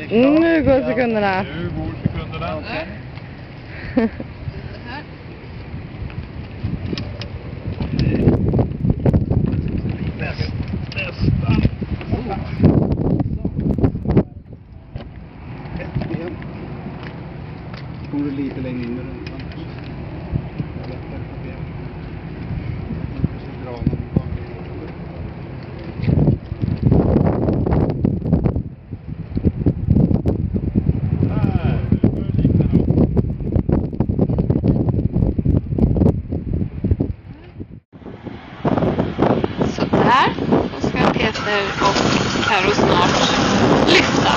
Nu går sekunderna. Nu går sekunderna. Okay. Nästan. Ett ben. Kommer du lite längre in med rumpan. Då ska Peter och Karo snart lyfta.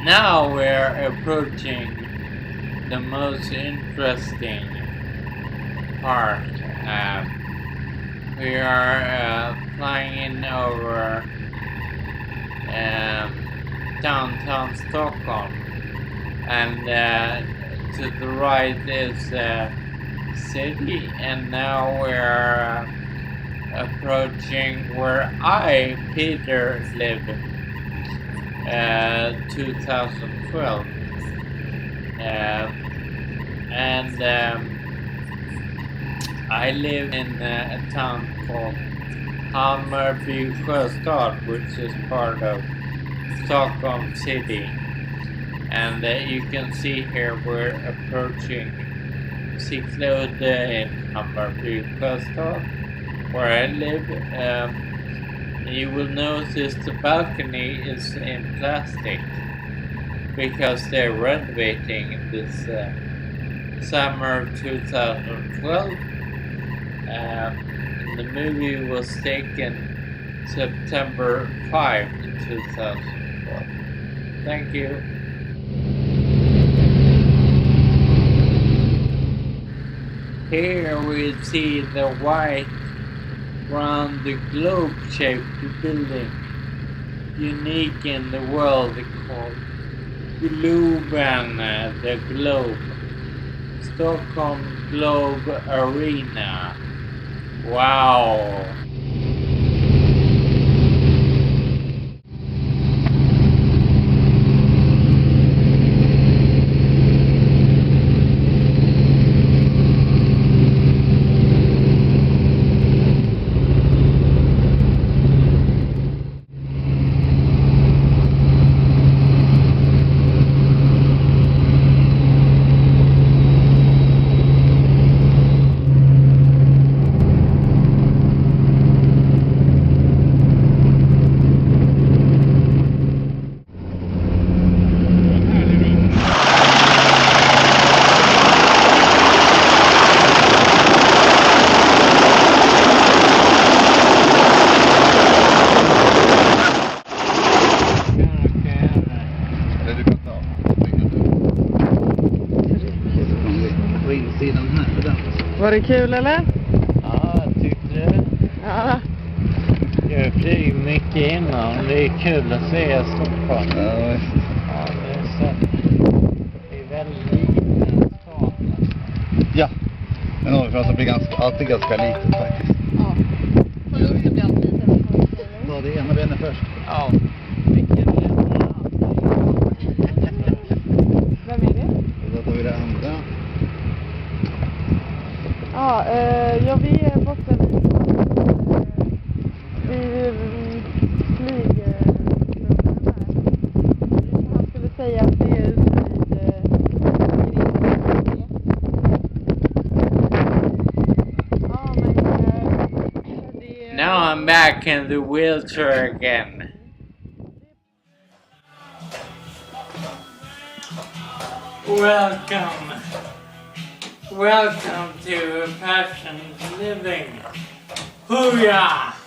Now we're approaching the most interesting part. We are flying in over downtown Stockholm, and to the right is city, and now we're approaching where Peter, live. 2012, and I live in a town called Hammarby Sjöstad, which is part of Stockholm city, and you can see here we're approaching Cederholm in Hammarby Sjöstad, where I live. You will notice the balcony is in plastic because they're renovating this summer of 2012. The movie was taken September 5 in 2012. Thank you. Here we see the white round the globe-shaped building, unique in the world, called Globen, the Globe, Stockholm Globe Arena. Wow! Var det kul eller? Ja, jag tyckte det. Ja. Jag flyger mycket innan. Det är kul att se Stockholm. Ja, det är så. Det är väldigt liten stad. Ja, men Norrfransa blir alltid ganska liten faktiskt. Ja. Det blir alltid lite. Ta det ena benet först. Ja. I'm back in the wheelchair again. Welcome. Welcome to Passion Living. Hooyah!